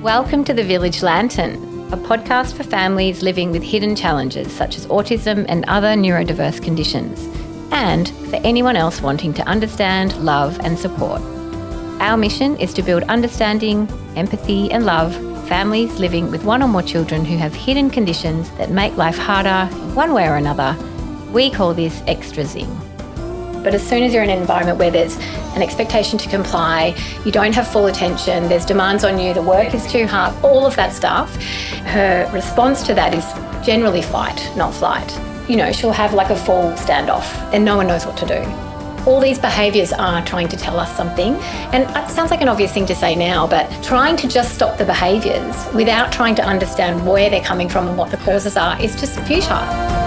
Welcome to The Village Lantern, a podcast for families living with hidden challenges such as autism and other neurodiverse conditions, and for anyone else wanting to understand, love and support. Our mission is to build understanding, empathy and love for families living with one or more children who have hidden conditions that make life harder one way or another. We call this extrazing. But as soon as you're in an environment where there's an expectation to comply, you don't have full attention, there's demands on you, the work is too hard, all of that stuff, her response to that is generally fight, not flight. You know, she'll have like a full standoff and no one knows what to do. All these behaviours are trying to tell us something. And it sounds like an obvious thing to say now, but trying to just stop the behaviours without trying to understand where they're coming from and what the causes are is just futile.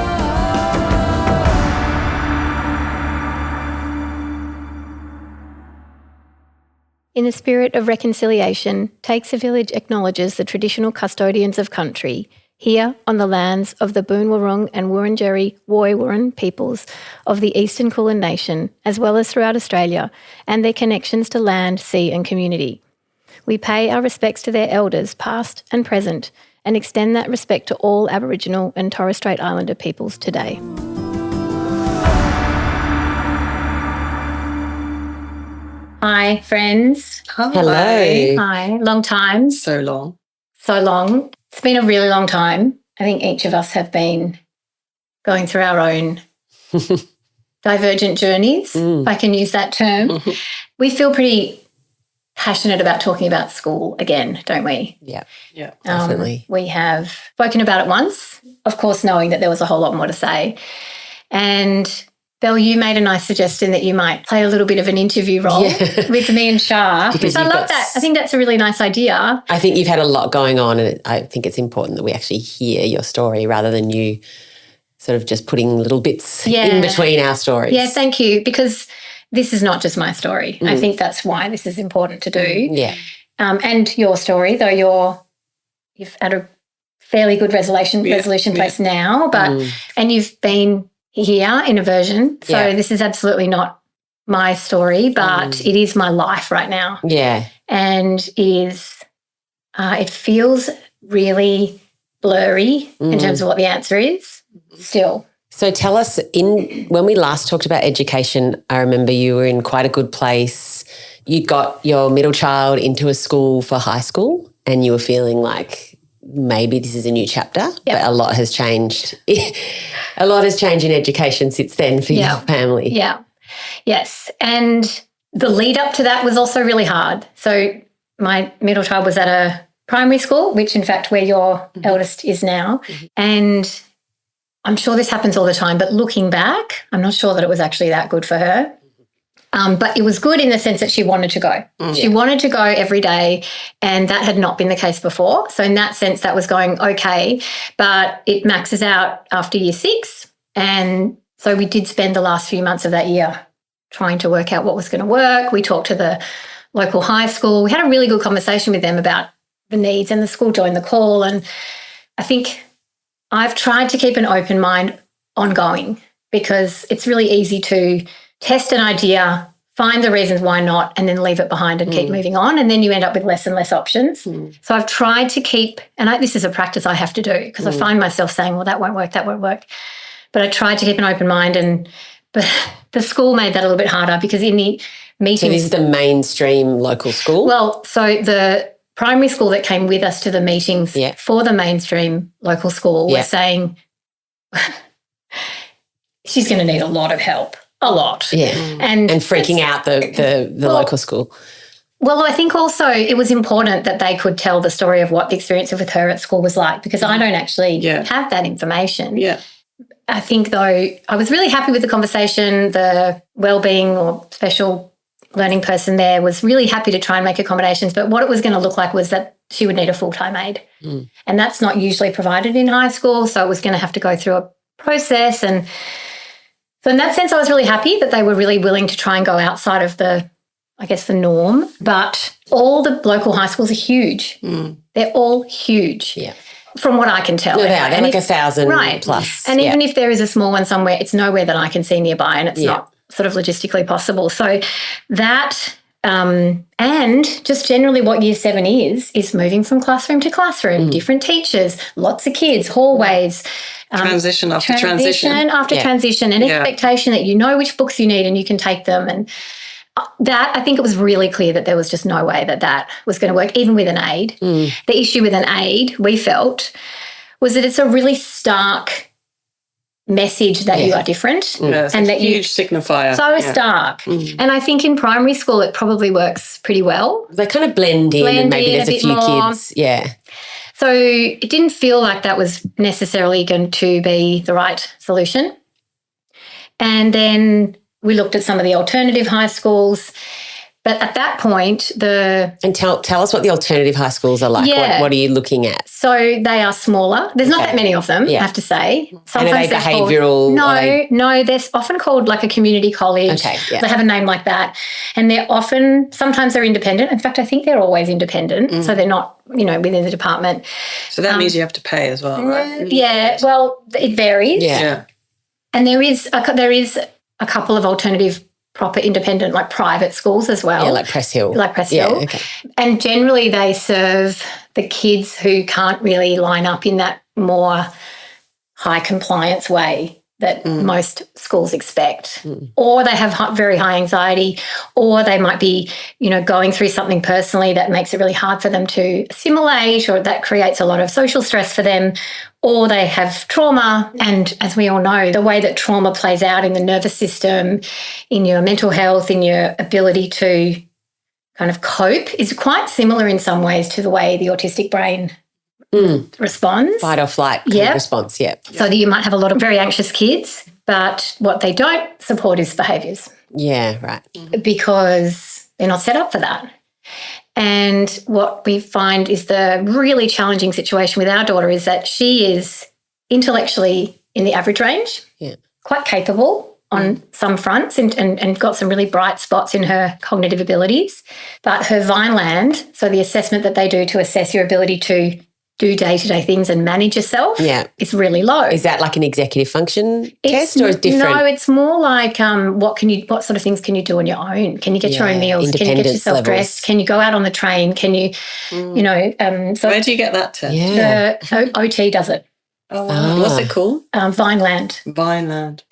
In the spirit of reconciliation, Takes a Village acknowledges the traditional custodians of country here on the lands of the Boon Wurrung and Wurundjeri Woi Wurrung peoples of the Eastern Kulin Nation, as well as throughout Australia, and their connections to land, sea and community. We pay our respects to their elders, past and present, and extend that respect to all Aboriginal and Torres Strait Islander peoples today. Hi, friends. Hello. Hi, long time. So long. So long. It's been a really long time. I think each of us have been going through our own divergent journeys, if I can use that term. We feel pretty passionate about talking about school again, don't we? Yeah, definitely. We have spoken about it once, of course, knowing that there was a whole lot more to say. And Belle, you made a nice suggestion that you might play a little bit of an interview role with me and Shah. Because I love that. I think that's a really nice idea. I think you've had a lot going on and I think it's important that we actually hear your story rather than you sort of just putting little bits in between our stories. Yeah, thank you, because this is not just my story. I think that's why this is important to do. Yeah. And your story, though you've had a fairly good resolution place now, but and you've been here in a version. So this is absolutely not my story, but it is my life right now. Yeah. And it feels really blurry in terms of what the answer is still. So tell us, when we last talked about education, I remember you were in quite a good place. You got your middle child into a school for high school and you were feeling like maybe this is a new chapter, but a lot has changed. A lot has changed in education since then for your family. Yeah. Yes. And the lead up to that was also really hard. So my middle child was at a primary school, which in fact where your eldest is now. And I'm sure this happens all the time, but looking back, I'm not sure that it was actually that good for her. But it was good in the sense that she wanted to go. She wanted to go every day, and that had not been the case before. So in that sense, that was going okay, but it maxes out after year 6. And so we did spend the last few months of that year trying to work out what was going to work. We talked to the local high school. We had a really good conversation with them about the needs, and the school joined the call. And I think I've tried to keep an open mind ongoing, because it's really easy to test an idea, find the reasons why not, and then leave it behind and keep moving on. And then you end up with less and less options. So I've tried to keep, and this is a practice I have to do, because I find myself saying, well, that won't work. But I tried to keep an open mind, but the school made that a little bit harder, because in the meetings. So this is the mainstream local school? Well, so the primary school that came with us to the meetings for the mainstream local school was saying she's going to need a lot of help. A lot. Yeah. And freaking out the local school. Well, I think also it was important that they could tell the story of what the experience with her at school was like, because I don't actually have that information. Yeah. I think, though, I was really happy with the conversation. The wellbeing or special learning person there was really happy to try and make accommodations, but what it was going to look like was that she would need a full-time aide. And that's not usually provided in high school, so it was going to have to go through a process. And so in that sense, I was really happy that they were really willing to try and go outside of the norm. But all the local high schools are huge. They're all huge. Yeah. From what I can tell. No, they're like 1,000 plus. And even if there is a small one somewhere, it's nowhere that I can see nearby, and it's not sort of logistically possible. So that And just generally what year 7 is moving from classroom to classroom, different teachers, lots of kids, hallways. Transition after transition. Transition, and expectation that you know which books you need and you can take them. And that, I think it was really clear that there was just no way that was going to work, even with an aid. The issue with an aid, we felt, was that it's a really stark message that you are different, and that huge signifier, stark. And I think in primary school it probably works pretty well. They kind of blend in, and maybe there's a few more kids. So it didn't feel like that was necessarily going to be the right solution. And then we looked at some of the alternative high schools. But at that point, And tell us what the alternative high schools are like. What are you looking at? So they are smaller. There's not that many of them, I have to say. Sometimes and are they behavioural? No, they're often called like a community college. Okay, They have a name like that. And sometimes they're independent. In fact, I think they're always independent. So they're not, within the department. So that means you have to pay as well, right? Yeah, well, it varies. Yeah. And there is a couple of alternative proper independent, like private schools as well. Yeah, like Press Hill. Okay. And generally they serve the kids who can't really line up in that more high compliance way that most schools expect. Or they have very high anxiety, or they might be, going through something personally that makes it really hard for them to assimilate, or that creates a lot of social stress for them, or they have trauma. And as we all know, the way that trauma plays out in the nervous system, in your mental health, in your ability to kind of cope is quite similar in some ways to the way the autistic brain responds. Fight or flight kind of response, So that you might have a lot of very anxious kids, but what they don't support is behaviours. Yeah, right. Because they're not set up for that. And what we find is the really challenging situation with our daughter is that she is intellectually in the average range, quite capable on some fronts and got some really bright spots in her cognitive abilities. But her Vineland, so the assessment that they do to assess your ability to do day-to-day things and manage yourself is really low. Is that like an executive function test or is it different? No, it's more like what sort of things can you do on your own? Can you get your own meals? Can you get yourself dressed? Can you go out on the train? Can you, so where do you get that test? The OT does it. Oh, wow. What's it called? Vineland. Vineland.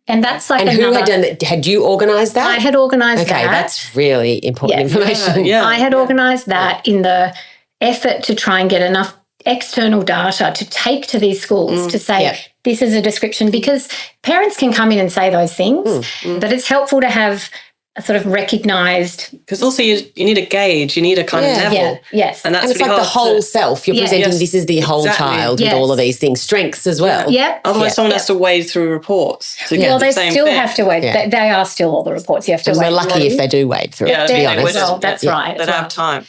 And that's like who had done that? Had you organised that? I had organised that. Okay, that's really important information. I had organised that in the effort to try and get enough external data to take to these schools to say this is a description, because parents can come in and say those things, but it's helpful to have a sort of recognised. Because also you need a gauge, you need a kind of level. Yes. And that's it's like the whole self. You're presenting this is the whole child with all of these things, strengths as well. Otherwise someone has to wade through reports to get the same thing. Have to wade. They are still all the reports. You have to wade. We're lucky if they do wade through it, to be honest. Well, that's right. They don't have time.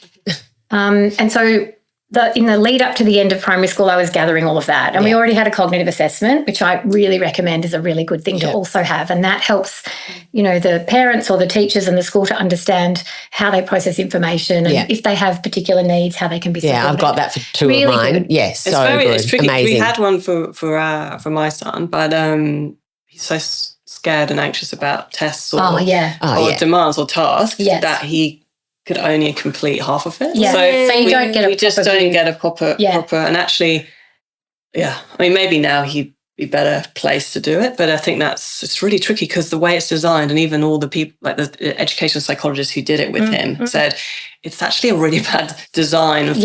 And so in the lead up to the end of primary school, I was gathering all of that. And we already had a cognitive assessment, which I really recommend is a really good thing to also have. And that helps, the parents or the teachers and the school to understand how they process information and if they have particular needs, how they can be supported. Yeah, I've got that for two really of mine. Good. Yes, It's tricky. Amazing. We had one for my son, but he's so scared and anxious about tests or demands or tasks that he could only complete half of it. Yeah. So you don't get a proper, and actually, I mean, maybe now he'd be better placed to do it, but I think it's really tricky because the way it's designed, and even all the people, like the educational psychologists who did it with him said, it's actually a really bad design of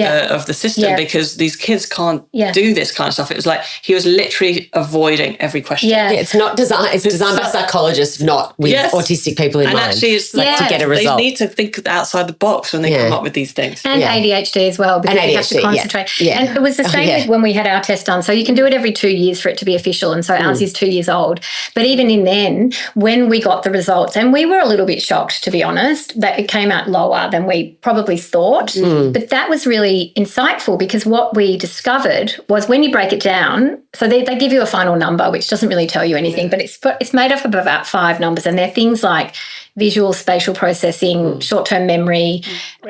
the system because these kids can't do this kind of stuff. It was like he was literally avoiding every question. Yeah. It's not designed. It's designed by psychologists, not with autistic people in mind. And actually, it's like to get a result. They need to think outside the box when they come up with these things. And ADHD as well, because you have to concentrate. Yeah. And it was the same with when we had our test done. So you can do it every 2 years for it to be official. And so ours is 2 years old. But even in then, when we got the results, and we were a little bit shocked, to be honest, that it came out lower than we probably thought. But that was really insightful, because what we discovered was when you break it down, so they give you a final number, which doesn't really tell you anything, but it's made up of about 5 numbers. And they're things like visual spatial processing, short-term memory,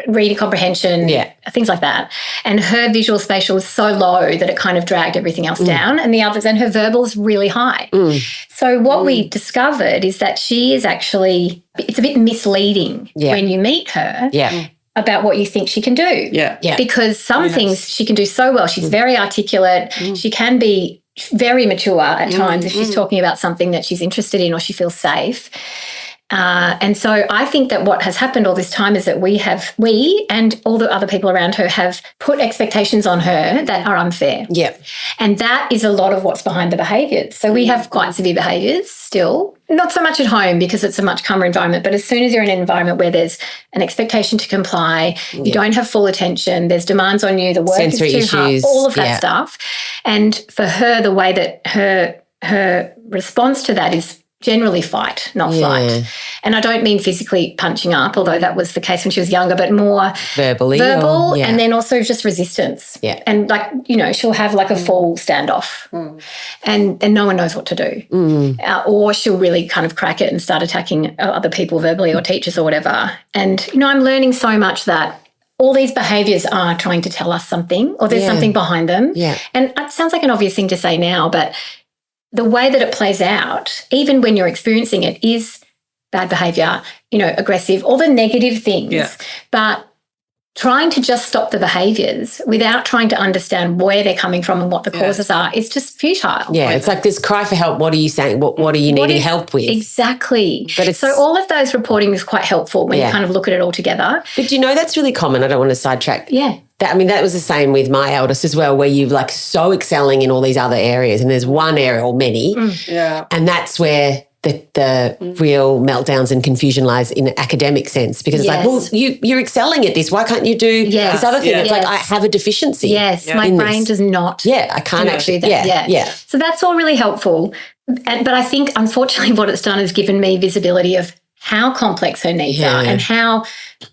reading comprehension, things like that. And her visual spatial was so low that it kind of dragged everything else down. And the others, and her verbal is really high. So what we discovered is that she is actually, it's a bit misleading when you meet her. About what you think she can do. Because some things she can do so well. She's very articulate. She can be very mature at times if she's talking about something that she's interested in or she feels safe. And so I think that what has happened all this time is that we and all the other people around her have put expectations on her that are unfair. And that is a lot of what's behind the behaviours. So we have quite severe behaviours still, not so much at home because it's a much calmer environment, but as soon as you're in an environment where there's an expectation to comply, you don't have full attention, there's demands on you, the work sensory is too issues, hard, all of that stuff. And for her, the way that her response to that is generally fight, not flight. And I don't mean physically punching up, although that was the case when she was younger, but more verbal and then also just resistance. And like, you know, she'll have like a full standoff and no one knows what to do. Or she'll really kind of crack it and start attacking other people verbally or teachers or whatever. And, you know, I'm learning so much that all these behaviours are trying to tell us something or there's something behind them. And it sounds like an obvious thing to say now, but the way that it plays out, even when you're experiencing it, is bad behaviour, you know, aggressive, all the negative things. But trying to just stop the behaviours without trying to understand where they're coming from and what the causes are is just futile. It's like this cry for help. What are you saying? What are you needing help with? Exactly. But so all of those reporting is quite helpful when you kind of look at it all together. But do you know that's really common? I don't want to sidetrack. That was the same with my eldest as well, where you're like so excelling in all these other areas and there's one area or many. And that's where the real meltdowns and confusion lies in an academic sense because it's like, well, you're excelling at this. Why can't you do this other thing? It's like I have a deficiency. My brain does not. I can't actually do that. So that's all really helpful. But I think, unfortunately, what it's done is given me visibility of how complex her needs are and how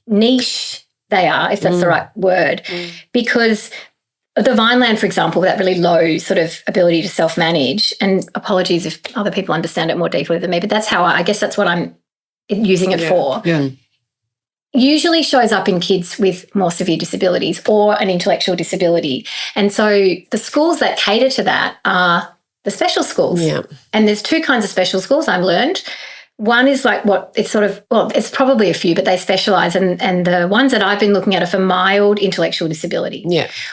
niche they are, if that's the right word, because the Vineland, for example, that really low sort of ability to self-manage, and apologies if other people understand it more deeply than me, but that's how I guess that's what I'm using it for. Usually shows up in kids with more severe disabilities or an intellectual disability. And so the schools that cater to that are the special schools. And there's two kinds of special schools I've learned. One is like it's probably a few, but they specialise. And the ones that I've been looking at are for mild intellectual disability,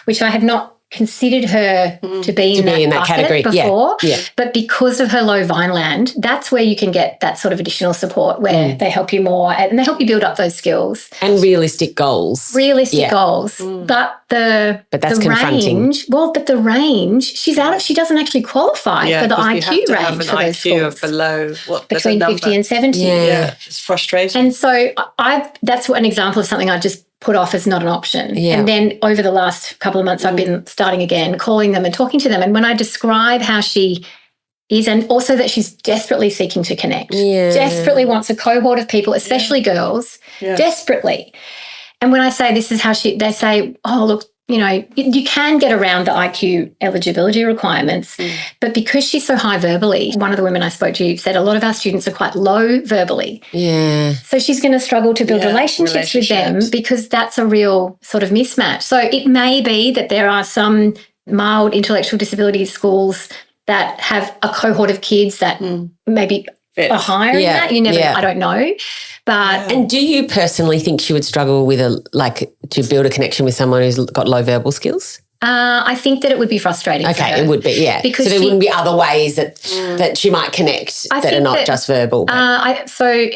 which I had not considered her to be in that category before. But because of her low Vineland, that's where you can get that sort of additional support where they help you more and they help you build up those skills. And realistic goals. But that's confronting. The range, she doesn't actually qualify for the IQ range for those IQ schools. Of below between 50 and 70. It's frustrating. And so that's an example of something I just put off as not an option. And then over the last couple of months, I've been starting again, calling them and talking to them. And when I describe how she is, and also that she's desperately seeking to connect, desperately wants a cohort of people, especially girls, desperately. And when I say this is how they say, oh, look, you know, you can get around the IQ eligibility requirements, but because she's so high verbally, one of the women I spoke to said a lot of our students are quite low verbally. So she's going to struggle to build relationships with them because that's a real sort of mismatch. So it may be that there are some mild intellectual disability schools that have a cohort of kids that maybe are higher in that. You never, I don't know. But and do you personally think she would struggle with to build a connection with someone who's got low verbal skills? I think that it would be frustrating. Okay, it would be, because so there wouldn't be other ways that she might connect that are not just verbal. So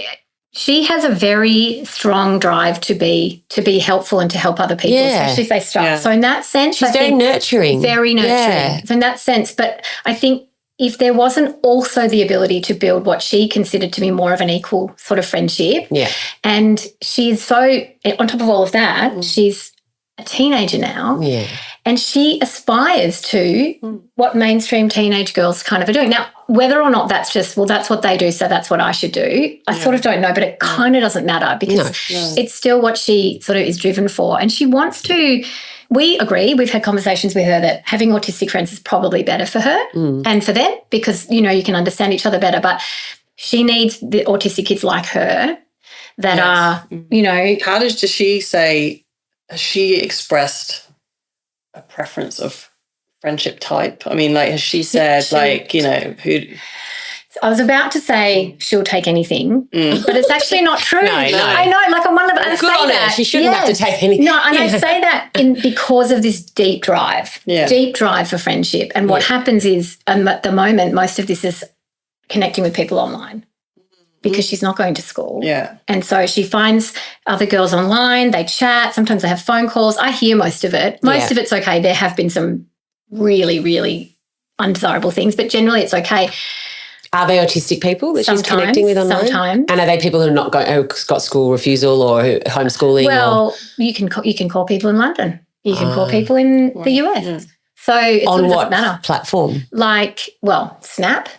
she has a very strong drive to be helpful and to help other people, especially if they struggle. So in that sense, she's very nurturing. Very nurturing. So in that sense, but I think if there wasn't also the ability to build what she considered to be more of an equal sort of friendship, and she's so, on top of all of that, she's a teenager now, and she aspires to what mainstream teenage girls kind of are doing. Now, whether or not that's just, well, that's what they do, so that's what I should do, I sort of don't know, but it kind of doesn't matter because it's still what she sort of is driven for. And she wants to, we agree, we've had conversations with her that having autistic friends is probably better for her and for them because, you know, you can understand each other better, but she needs the autistic kids like her that are, you know. How does she say, has she expressed a preference of friendship type? I mean, like, has she said, like, you know, who... I was about to say she'll take anything, but it's actually not true. No. I know, like on one level, and good I say on her. that She shouldn't have to take anything. No, and I say that because of this deep drive for friendship. And what happens is, at the moment, most of this is connecting with people online because she's not going to school. Yeah. And so she finds other girls online, they chat, sometimes they have phone calls. I hear most of it. Most of it's okay. There have been some really, really undesirable things, but generally it's okay. Are they autistic people that she's Sometimes, connecting with online? Sometimes. And are they people who are not got school refusal or homeschooling? Well, you can call people in London. You can call people in the US. Yeah. So it on doesn't what matter. Platform? Like, well, Snap.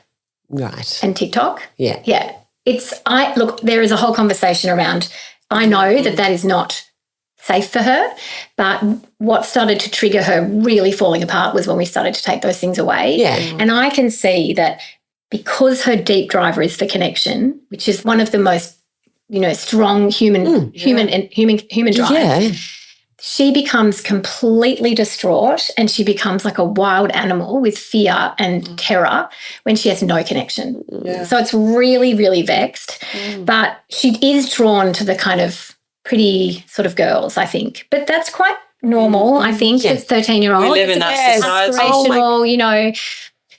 Right. And TikTok. Yeah. Yeah. Look, there is a whole conversation around, I know that is not safe for her, but what started to trigger her really falling apart was when we started to take those things away. Yeah. And I can see that because her deep driver is for connection, which is one of the most, you know, strong human drive. Yeah. She becomes completely distraught and she becomes like a wild animal with fear and terror when she has no connection. Yeah. So it's really, really vexed. But she is drawn to the kind of pretty sort of girls, I think. But that's quite normal, I think, for 13-year-olds. We live in that society. Aspirational, you know.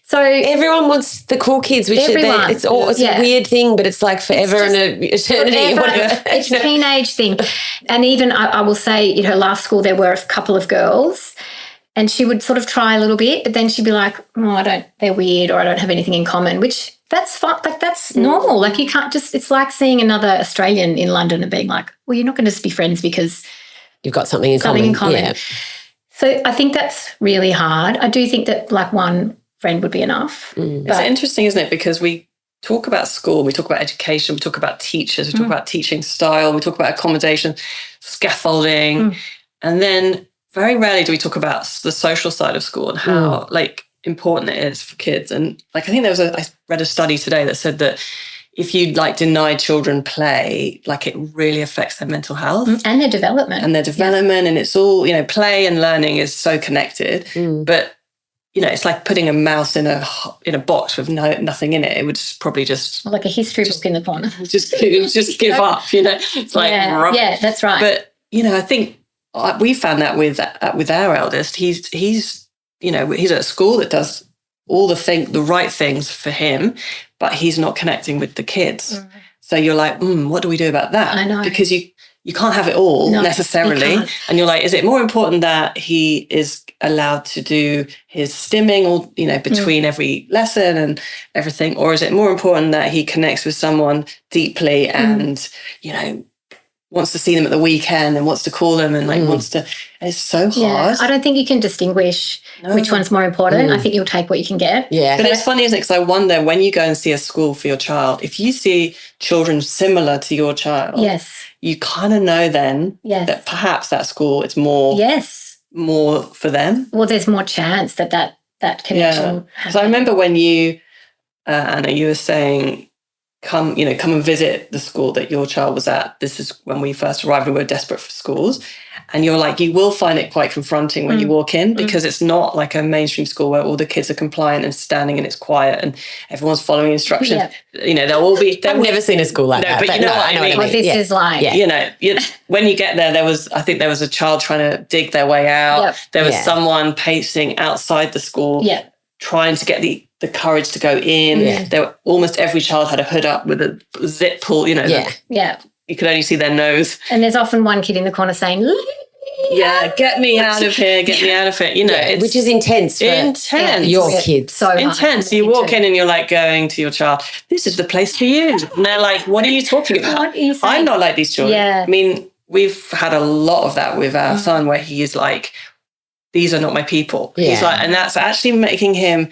So everyone wants the cool kids, which it's a weird thing, but it's like forever and an eternity. Whatever. It's a teenage thing. And even I will say in her last school there were a couple of girls and she would sort of try a little bit, but then she'd be like, they're weird or I don't have anything in common, which that's fine. Like that's normal. Like you can't it's like seeing another Australian in London and being like, well, you're not going to just be friends because you've got something in common. Yeah. So I think that's really hard. I do think that like one friend would be enough. It's interesting, isn't it? Because we talk about school, we talk about education, we talk about teachers, we talk about teaching style, we talk about accommodation, scaffolding, and then very rarely do we talk about the social side of school and how like important it is for kids. And like I think I read a study today that said that if you like deny children play, like it really affects their mental health and their development, and it's all, you know, play and learning is so connected, but you know, it's like putting a mouse in a box with nothing in it. It would probably just like a history book in the corner. Just give up. You know, it's like yeah, that's right. But you know, I think we found that with our eldest. He's you know, he's at a school that does all the right things for him, but he's not connecting with the kids. So you're like, what do we do about that? I know, because you can't have it all necessarily. And you're like, is it more important that he is allowed to do his stimming or, you know, between every lesson and everything? Or is it more important that he connects with someone deeply and, you know, wants to see them at the weekend and wants to call them and like wants to, it's so hard. Yeah, I don't think you can distinguish which one's more important. I think you'll take what you can get. Yeah. But it's funny, isn't it? Because I wonder when you go and see a school for your child, if you see children similar to your child, you kind of know then that perhaps that school is more for them. Well, there's more chance that connection. Because I remember when you, Anna, you were saying, come and visit the school that your child was at. This is when we first arrived. We were desperate for schools. And you're like, you will find it quite confronting when you walk in because it's not like a mainstream school where all the kids are compliant and standing and it's quiet and everyone's following instructions. You know, they'll all be... I've never seen a school like that. But you know what I mean. What this is like. You know, when you get there, I think there was a child trying to dig their way out. There was someone pacing outside the school trying to get the courage to go in. Almost every child had a hood up with a zip pull, you know. You could only see their nose. And there's often one kid in the corner saying, get me out of here, get me out of it. You know, which is intense for your kids. So intense. You walk in and you're like going to your child, this is the place for you. And they're like, what are you talking about? What are you saying? I'm not like these children. I mean, we've had a lot of that with our son where he is like, these are not my people. He's like, and that's actually making him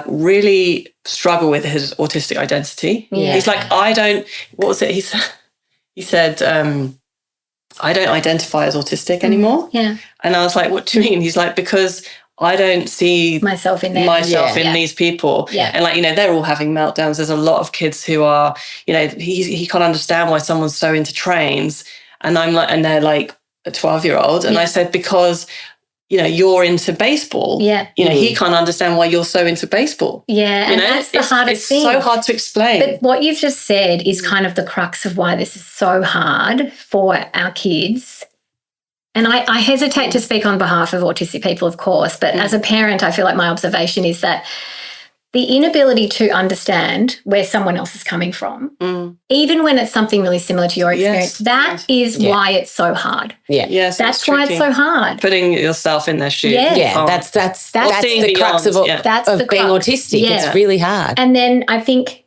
really struggle with his autistic identity. He's like, what was it? He said, I don't identify as autistic anymore. And I was like, what do you mean? He's like, because I don't see myself in these people. Yeah. And like, they're all having meltdowns. There's a lot of kids who are, he can't understand why someone's so into trains. And I'm like, and they're like a 12-year-old. And I said, because, you're into baseball. Yeah. He can't understand why you're so into baseball. Yeah. And that's the hardest thing. It's so hard to explain. But what you've just said is kind of the crux of why this is so hard for our kids. And I hesitate to speak on behalf of autistic people, of course, but as a parent, I feel like my observation is that the inability to understand where someone else is coming from, even when it's something really similar to your experience, that is why it's so hard. Yeah. Yes, that's why it's so hard. Putting yourself in their shoes. Yeah. That's the crux of being autistic. Yeah. It's really hard. And then I think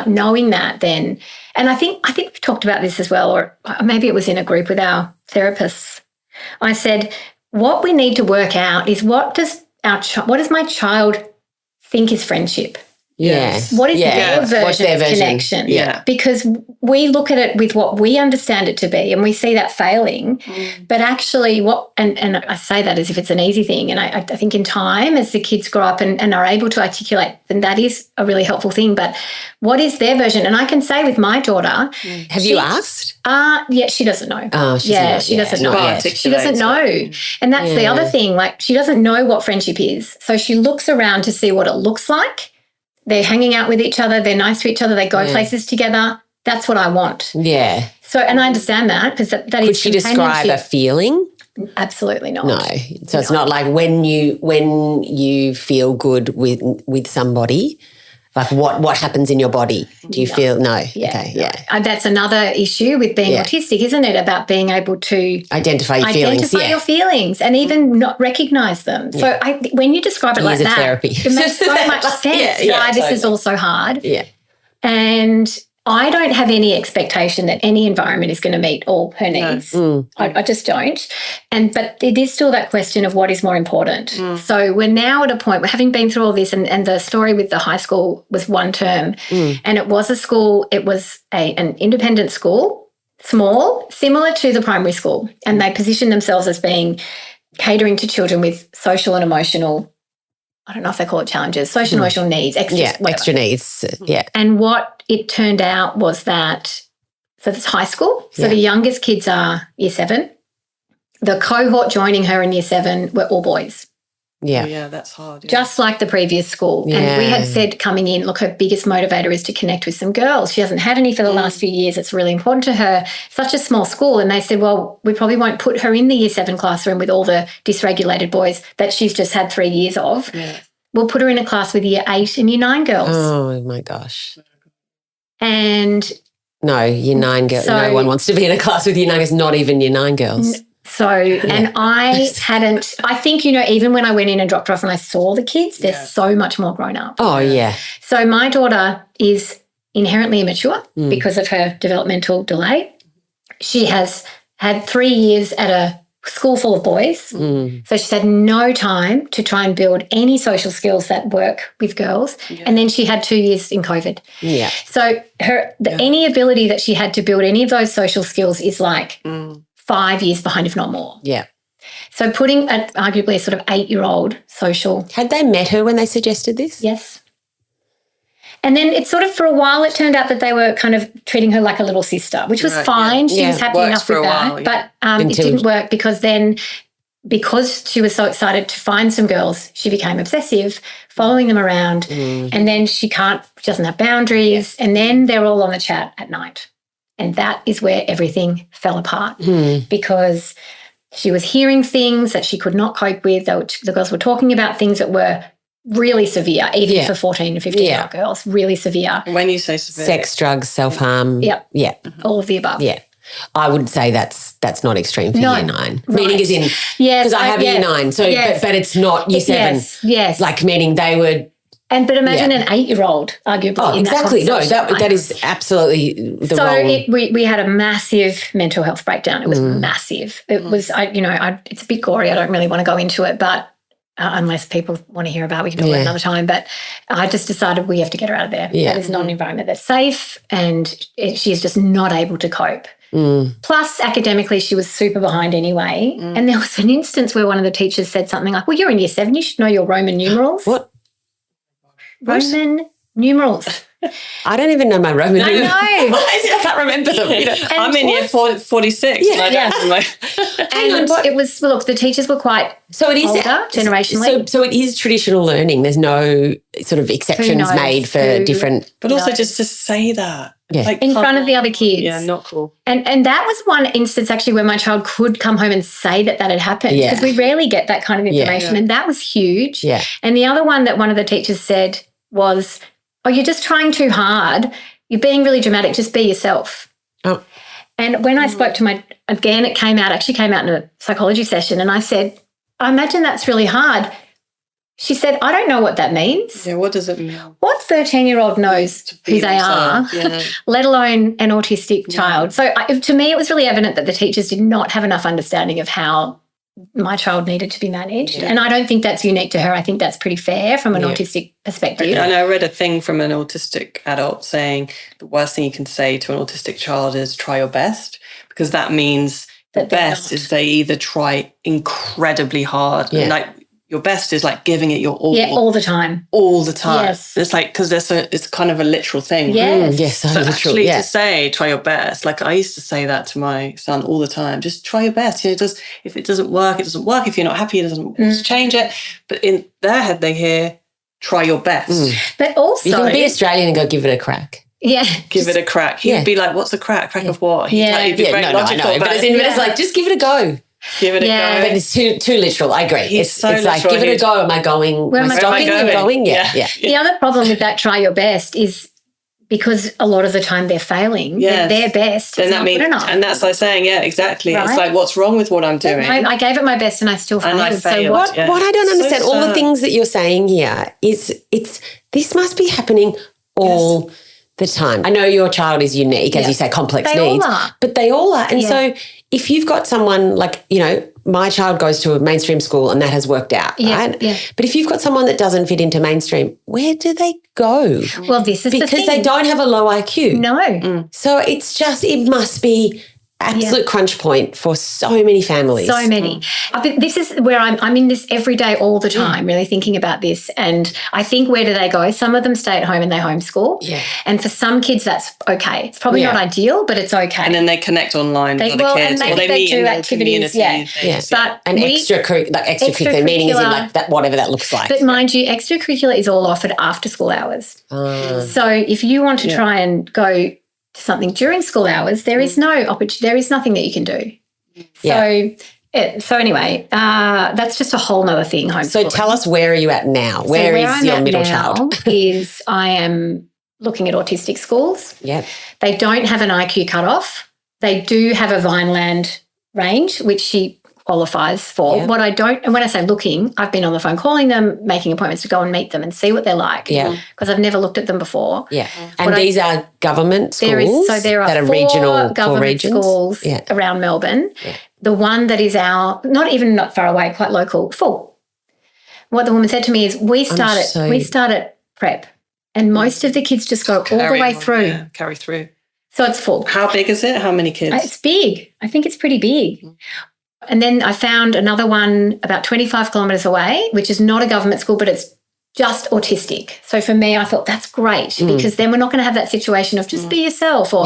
knowing that then, and I think we've talked about this as well, or maybe it was in a group with our therapists. I said, what we need to work out is what does my child think is friendship? Yes. What is their version of connection? Yeah. Because we look at it with what we understand it to be and we see that failing. But actually and I say that as if it's an easy thing. And I think in time, as the kids grow up and are able to articulate, then that is a really helpful thing. But what is their version? And I can say with my daughter. Have you asked? Yeah, she doesn't know. Oh, she doesn't know. She doesn't know. And that's the other thing. Like, she doesn't know what friendship is. So she looks around to see what it looks like. They're hanging out with each other. They're nice to each other. They go places together. That's what I want. Yeah. So, and I understand that because that Could is she describe a feeling? Absolutely not. No. So it's not like when you feel good with somebody, like what happens in your body? Do you feel no? Yeah, okay. no. Yeah. That's another issue with being autistic, isn't it? About being able to identify your feelings and even not recognize them. So when you describe it like that, therapy. it makes so much sense why this is also hard. Yeah. And I don't have any expectation that any environment is going to meet all her needs. I just don't. But it is still that question of what is more important. So we're now at a point, we're having been through all this, and the story with the high school was one term, and it was a school, it was an independent school, small, similar to the primary school, and they positioned themselves as being catering to children with social and emotional, I don't know if they call it challenges, social and emotional needs, extra needs. Yeah. And what it turned out was that, so it's high school. So the youngest kids are year 7. The cohort joining her in year 7 were all boys. Yeah. Yeah, that's hard. Yeah. Just like the previous school. Yeah. And we had said coming in, look, her biggest motivator is to connect with some girls. She hasn't had any for the last few years. It's really important to her. Such a small school. And they said, well, we probably won't put her in the year 7 classroom with all the dysregulated boys that she's just had 3 years of. Yeah. We'll put her in a class with year 8 and year 9 girls. Oh, my gosh. And no, year 9 girls. No one wants to be in a class with year 9 girls, not even year 9 girls. And I think, even when I went in and dropped her off and I saw the kids, they're so much more grown up. Oh, yeah. So my daughter is inherently immature because of her developmental delay. She has had 3 years at a school full of boys. So she's had no time to try and build any social skills that work with girls. Yeah. And then she had 2 years in COVID. Yeah. So any ability that she had to build any of those social skills is like 5 years behind, if not more. Yeah. So putting arguably a sort of 8-year-old social. Had they met her when they suggested this? Yes. And then it's sort of, for a while, it turned out that they were kind of treating her like a little sister, which was fine. She was happy enough with that. But it didn't work because she was so excited to find some girls, she became obsessive, following them around. And then she doesn't have boundaries. And then they're all on the chat at night. And that is where everything fell apart because she was hearing things that she could not cope with. The girls were talking about things that were really severe, even for 14 and 15-year-old girls, really severe. When you say severe. Sex, drugs, self-harm. Yep. Yeah. All of the above. Yeah. I would say that's not extreme for year 9. Right. Meaning as in, because I have year 9, so but it's not year 7. Yes. Like meaning they would. But imagine an 8-year-old, arguably. Oh, exactly. No, that is absolutely the wrong. So we had a massive mental health breakdown. It was massive. It was, it's a bit gory. I don't really want to go into it, but unless people want to hear about it, we can talk about it another time. But I just decided we have to get her out of there. Yeah. That is not an environment that's safe, and she is just not able to cope. Plus, academically, she was super behind anyway. And there was an instance where one of the teachers said something like, well, you're in year 7, you should know your Roman numerals. What? Roman numerals. I don't even know my Roman numerals. I know. I can't remember them. I'm in year 46. Yeah. And it was, look, the teachers were quite older, generationally. So it is traditional learning. There's no sort of exceptions made for different. But also just to say that. Yeah. Like, in front of the other kids. Yeah, not cool. And that was one instance actually where my child could come home and say that had happened, because we rarely get that kind of information. And that was huge. Yeah. And the other one that one of the teachers said was, oh, you're just trying too hard. You're being really dramatic. Just be yourself. Oh. And when I spoke to again, it actually came out in a psychology session, and I said, I imagine that's really hard. She said, I don't know what that means. Yeah, what does it mean? What 13-year-old knows who they are, let alone an autistic child? So to me, it was really evident that the teachers did not have enough understanding of how my child needed to be managed. Yeah. And I don't think that's unique to her. I think that's pretty fair from an autistic perspective. And I read a thing from an autistic adult saying the worst thing you can say to an autistic child is try your best, because that means the best is they either try incredibly hard and like your best is like giving it your all. Yeah, all the time. All the time. Yes. It's like, because it's kind of a literal thing. Yes. Yes, so literal, actually to say try your best, like I used to say that to my son all the time, just try your best. You know, if it doesn't work, it doesn't work. If you're not happy, it doesn't change it. But in their head, they hear try your best. But also, you can be Australian and go give it a crack. Yeah. Give it a crack. He'd be like, what's a crack? Crack of what? He'd be very logical. I know. But it's like, just give it a go. Give it a go. But it's too literal. I agree. It's like, give it a go. Am I going? Where am I going? Yeah. The other problem with that try your best is because a lot of the time they're failing. Yes. Their best is not good enough. And that's like saying, exactly. Right? It's like, what's wrong with what I'm doing? I gave it my best and I still failed. And I failed. So what I don't understand, all the things that you're saying here is this must be happening all the time. I know your child is unique, as you say, complex needs. All are. But they all are. And so if you've got someone like, my child goes to a mainstream school and that has worked out, right? Yeah. But if you've got someone that doesn't fit into mainstream, where do they go? Well, this is because they don't have a low IQ. No. So it must be absolute crunch point for so many families. So many. This is where I'm in this every day, all the time, really thinking about this. And I think, where do they go? Some of them stay at home and they homeschool. Yeah. And for some kids, that's okay. It's probably not ideal, but it's okay. And then they connect online with other kids. And they meet do activities. But extracurricular meaning is in like that, whatever that looks like. But mind you, extracurricular is all offered after school hours. So if you want to try and go to something during school hours, there is no opportunity. There is nothing that you can do. So anyway, that's just a whole nother thing. So tell us, where are you at now? Where is your middle child? Is I am looking at autistic schools. Yeah, they don't have an IQ cutoff. They do have a Vineland range, which she qualifies for. Yeah. What I don't, and when I say looking, I've been on the phone calling them, making appointments to go and meet them and see what they're like. Yeah. Because I've never looked at them before. Yeah. And these are government schools there are that are 4 regional government schools around Melbourne. Yeah. The one that is not far away, quite local, full. What the woman said to me is, we start at prep, and most of the kids just go all the way through. Yeah, carry through. So it's full. How big is it? How many kids? It's big. I think it's pretty big. And then I found another one about 25 kilometres away, which is not a government school, but it's just autistic. So for me, I thought that's great, because then we're not going to have that situation of just be yourself, or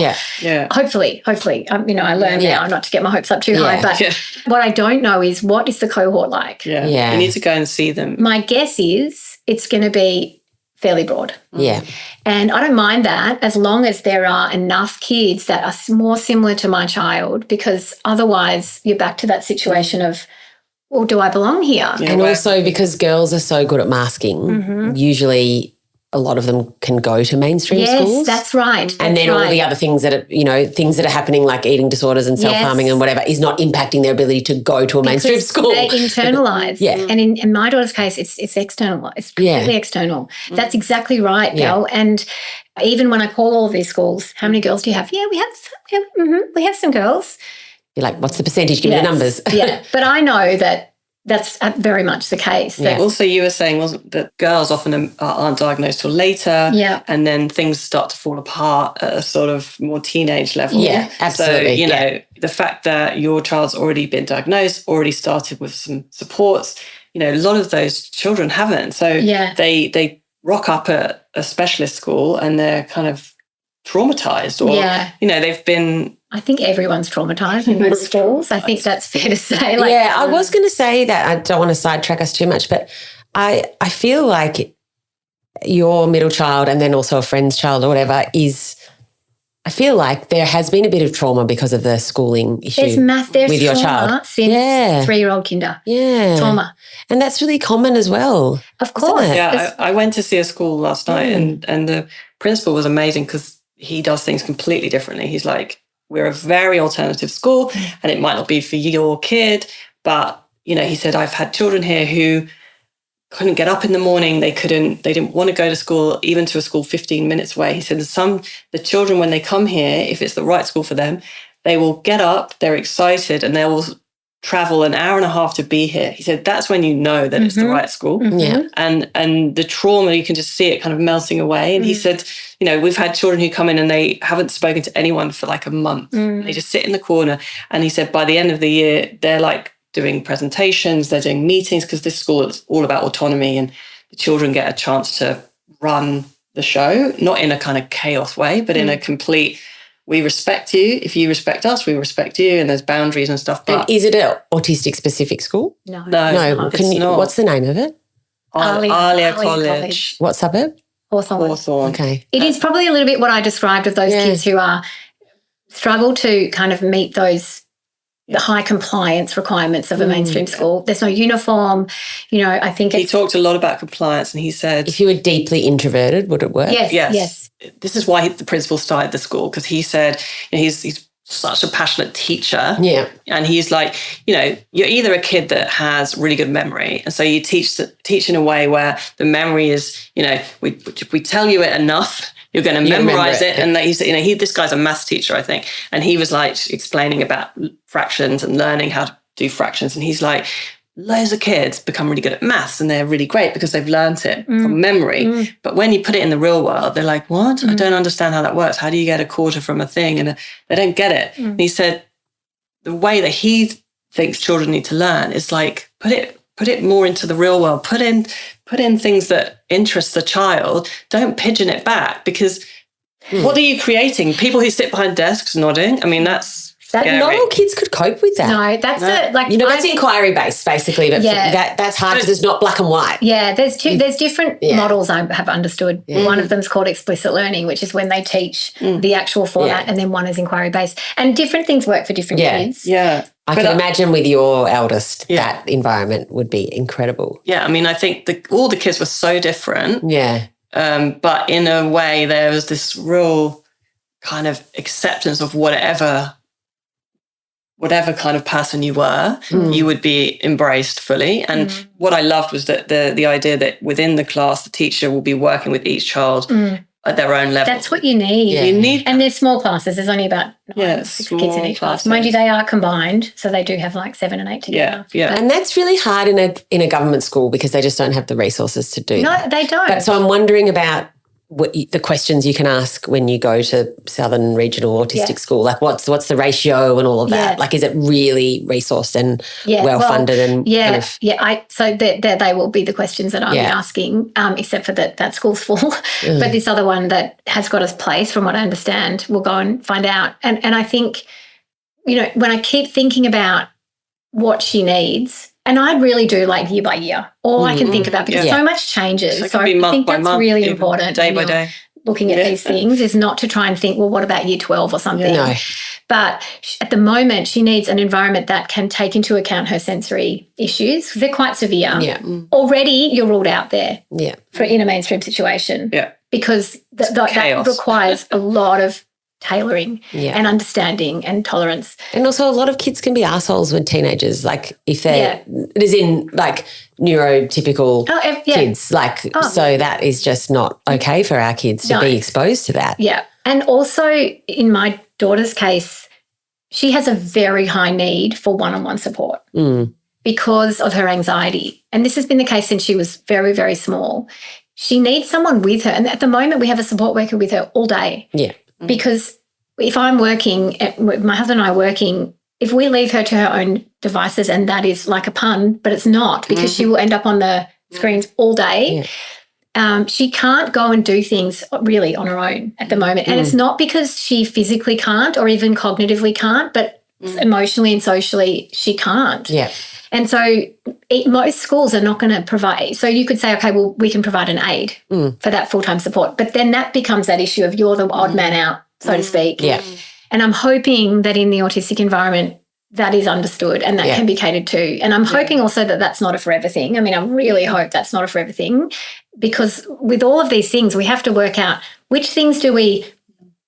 hopefully, I learn now not to get my hopes up too high. But what I don't know is, what is the cohort like? Yeah. You need to go and see them. My guess is it's going to be fairly broad. Yeah. And I don't mind that, as long as there are enough kids that are more similar to my child, because otherwise you're back to that situation of, well, do I belong here? Yeah, and also because girls are so good at masking, usually a lot of them can go to mainstream schools. Yes, that's right. And then all the other things that are, things that are happening, like eating disorders and self-harming and whatever, is not impacting their ability to go to a mainstream school. They internalise. And in my daughter's case, it's external. It's completely external. That's exactly right, Gal. And even when I call all of these schools, how many girls do you have? Yeah, we have some girls. You're like, what's the percentage? Give me the numbers. But I know that that's very much the case. Yeah. Also, you were saying, wasn't that girls often aren't diagnosed till later, and then things start to fall apart at a sort of more teenage level. Yeah, absolutely. So, you know, the fact that your child's already been diagnosed, already started with some supports, you know, a lot of those children haven't. So they rock up at a specialist school and they're kind of traumatized, or, you know, they've been... I think everyone's traumatized in most schools. I think that's fair to say. Like, I was going to say that. I don't want to sidetrack us too much, but I feel like your middle child and then also a friend's child or whatever I feel like there has been a bit of trauma because of the schooling issue there's with your trauma child. Since 3-year-old kinder. Yeah. Trauma. And that's really common as well. Of course. Yeah, I went to see a school last night and the principal was amazing because he does things completely differently. He's like, we're a very alternative school and it might not be for your kid, but, you know, he said, I've had children here who couldn't get up in the morning. They didn't want to go to school, even to a school 15 minutes away. He said the children, when they come here, if it's the right school for them, they will get up, they're excited, and they will travel an hour and a half to be here. He said, that's when you know that it's the right school. Yeah. And the trauma, you can just see it kind of melting away. And he said, you know, we've had children who come in and they haven't spoken to anyone for like a month. They just sit in the corner. And he said, by the end of the year, they're like doing presentations, they're doing meetings, because this school is all about autonomy and the children get a chance to run the show, not in a kind of chaos way, but in a complete, we respect you. If you respect us, we respect you. And there's boundaries and stuff. But and is it an autistic specific school? No. What's the name of it? Alia College. What suburb? Hawthorne. Okay. It is probably a little bit what I described of those kids who struggle to kind of meet the high compliance requirements of a mainstream school. There's no uniform. You know, I think he talked a lot about compliance, and he said, if you were deeply introverted, would it work? Yes. This is why the principal started the school, because he said, you know, he's such a passionate teacher. Yeah. And he's like, you know, you're either a kid that has really good memory, and so you teach in a way where the memory is, you know, we tell you it enough, you're going to memorize it. And he's, you know, this guy's a maths teacher, I think. And he was like explaining about fractions and learning how to do fractions. And he's like, loads of kids become really good at maths and they're really great because they've learnt it from memory. But when you put it in the real world, they're like, what? I don't understand how that works. How do you get a quarter from a thing? And they don't get it. And he said the way that he thinks children need to learn is like, put it more into the real world. Put in things that interest the child. Don't pigeon it back, because what are you creating? People who sit behind desks nodding? I mean, that's scary. Not all kids could cope with that. No, that's you know, that's inquiry based basically, but that's hard because it's not black and white. Yeah, there's different models I have understood. One of them is called explicit learning, which is when they teach the actual format, and then one is inquiry based. And different things work for different kids. Yeah. I can imagine with your eldest, that environment would be incredible. Yeah, I mean, I think all the kids were so different. Yeah. But in a way, there was this real kind of acceptance of whatever kind of person you were, you would be embraced fully. And what I loved was that the idea that within the class, the teacher will be working with each child at their own level. That's what you need. Yeah. You need, and there's small classes. There's only about 6 kids in each class. Mind you, they are combined, so they do have like 7 and 8 together. Yeah. And that's really hard in a government school because they just don't have the resources to do that. No, they don't. But so I'm wondering about the questions you can ask when you go to Southern Regional Autistic School. Like what's the ratio and all of that? Like, is it really resourced and well-funded? So they will be the questions that I'm asking, except for that school's full. But this other one that has got a place, from what I understand, we'll go and find out. And I think, you know, when I keep thinking about what she needs, and I really do like year by year, all I can think about, because so much changes. So I think that's really important. Day by day. Looking at these things is not to try and think, well, what about year 12 or something? No. But at the moment, she needs an environment that can take into account her sensory issues, because they're quite severe. Yeah. Already you're ruled out there in a mainstream situation. Yeah. Because that requires a lot of tailoring and understanding and tolerance. And also a lot of kids can be assholes when teenagers, like if they're, it is in like neurotypical kids, like so that is just not okay for our kids to be exposed to that. Yeah. And also in my daughter's case, she has a very high need for one-on-one support. because of her anxiety. And this has been the case since she was very, very small. She needs someone with her. And at the moment, we have a support worker with her all day. Yeah. Because if I'm working, my husband and I are working, if we leave her to her own devices, and that is like a pun, but it's not, because she will end up on the screens all day. Yeah. She can't go and do things really on her own at the moment. And it's not because she physically can't or even cognitively can't, but emotionally and socially she can't. Yeah. And so most schools are not going to provide. So you could say, okay, well, we can provide an aid for that full-time support. But then that becomes that issue of you're the odd man out, so to speak. Yeah. And I'm hoping that in the autistic environment, that is understood and that can be catered to. And I'm hoping also that that's not a forever thing. I mean, I really hope that's not a forever thing, because with all of these things, we have to work out which things do we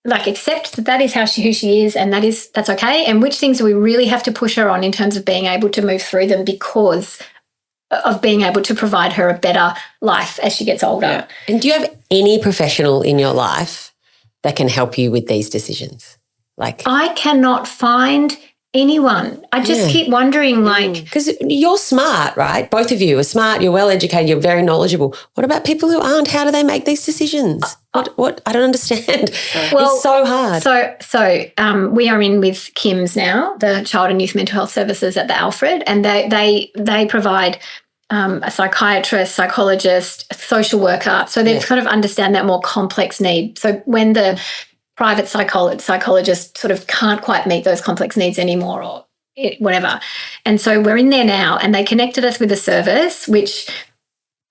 accept that is who she is, and that's okay, and which things do we really have to push her on in terms of being able to move through them because of being able to provide her a better life as she gets older. Yeah. And do you have any professional in your life that can help you with these decisions? I cannot find anyone. I just keep wondering, because you're smart, right? Both of you are smart. You're well educated. You're very knowledgeable. What about people who aren't? How do they make these decisions? What? I don't understand. Well, it's so hard. So we are in with Kim's now, the Child and Youth Mental Health Services at the Alfred, and they provide a psychiatrist, psychologist, social worker. So they kind of understand that more complex need. So when the private psychologist sort of can't quite meet those complex needs anymore or whatever. And so we're in there now, and they connected us with a service, which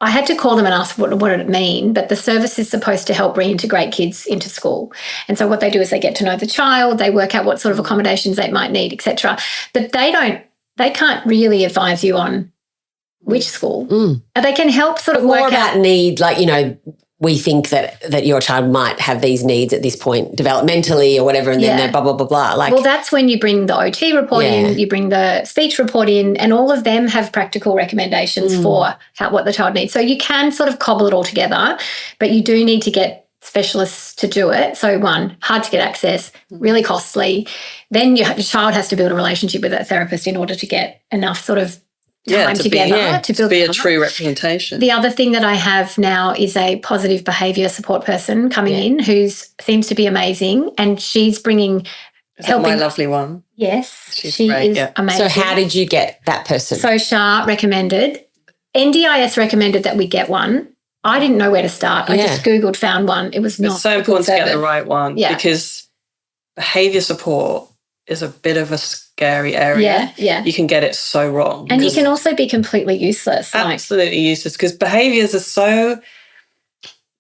I had to call them and ask what did it mean, but the service is supposed to help reintegrate kids into school. And so what they do is they get to know the child, they work out what sort of accommodations they might need, etc. But they can't really advise you on which school. They can help sort of more work about out need, we think that your child might have these needs at this point developmentally or whatever, and then they're blah, blah, blah, blah. Well, that's when you bring the OT report in, you bring the speech report in, and all of them have practical recommendations for what the child needs. So you can sort of cobble it all together, but you do need to get specialists to do it. So one, hard to get access, really costly. Then your child has to build a relationship with that therapist in order to get enough sort of time together to be a true representation. The other thing that I have now is a positive behaviour support person coming in who seems to be amazing, and she's bringing helping. My lovely one. Yes, she is amazing. So how did you get that person? So Shah recommended, NDIS recommended that we get one. I didn't know where to start. I just Googled, found one. It was not. It's so important to get the right one because behaviour support is a bit of a scary area. Yeah. You can get it so wrong. And you can also be completely useless. Absolutely useless, because behaviours are so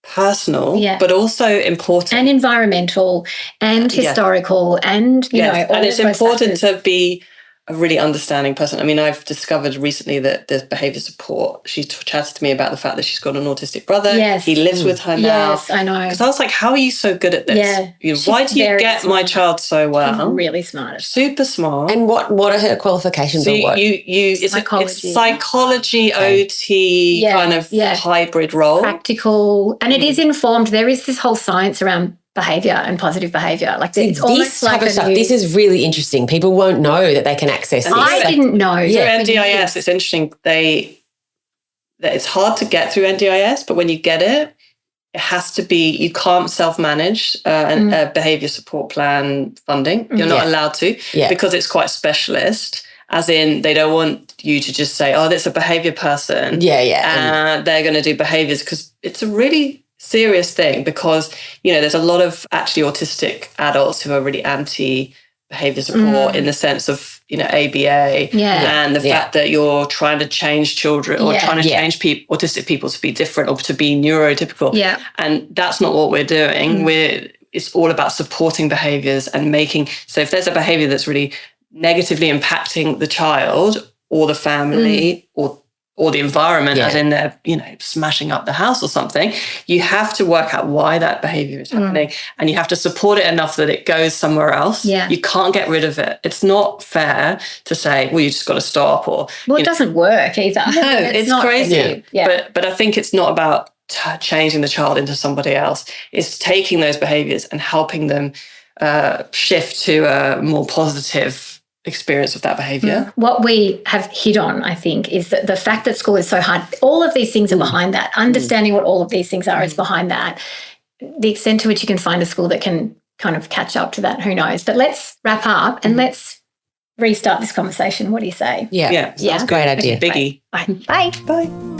personal, but also important. And environmental and historical and, you know, all and it's important factors. to be a really understanding person. I mean, I've discovered recently that there's behaviour support. She chatted to me about the fact that she's got an autistic brother. Yes. He lives with her now. Yes, I know. Because I was like, how are you so good at this? Yeah. Why do you get my child so well? She's really smart. Super smart. And what are her qualifications? So or what? it's psychology. It's psychology, OT kind of hybrid role. Practical. And it is informed. There is this whole science around behaviour and positive behaviour. It's almost like this is really interesting. People won't know that they can access this. I didn't know. Through NDIS, it's interesting. It's hard to get through NDIS, but when you get it, it has to be, you can't self-manage a behaviour support plan funding. You're not allowed to because it's quite specialist, as in they don't want you to just say, oh, that's a behaviour person. And they're going to do behaviours, because it's a really serious thing, because, you know, there's a lot of actually autistic adults who are really anti-behaviour support in the sense of, you know, ABA and the fact that you're trying to change children or trying to change autistic people to be different or to be neurotypical. Yeah. And that's not what we're doing. It's all about supporting behaviours and so if there's a behaviour that's really negatively impacting the child or the family or the environment, as in they're, you know, smashing up the house or something, you have to work out why that behaviour is happening, and you have to support it enough that it goes somewhere else. Yeah. You can't get rid of it. It's not fair to say, well, you just got to stop. Or it doesn't work either. No, it's not crazy. Yeah. But I think it's not about changing the child into somebody else. It's taking those behaviours and helping them shift to a more positive experience of that behaviour. What we have hit on, I think, is that the fact that school is so hard, all of these things are behind that. Understanding what all of these things are is behind that. The extent to which you can find a school that can kind of catch up to that, who knows? But let's wrap up and let's restart this conversation. What do you say? Yeah. Sounds great idea. Biggie. Bye. Bye. Bye.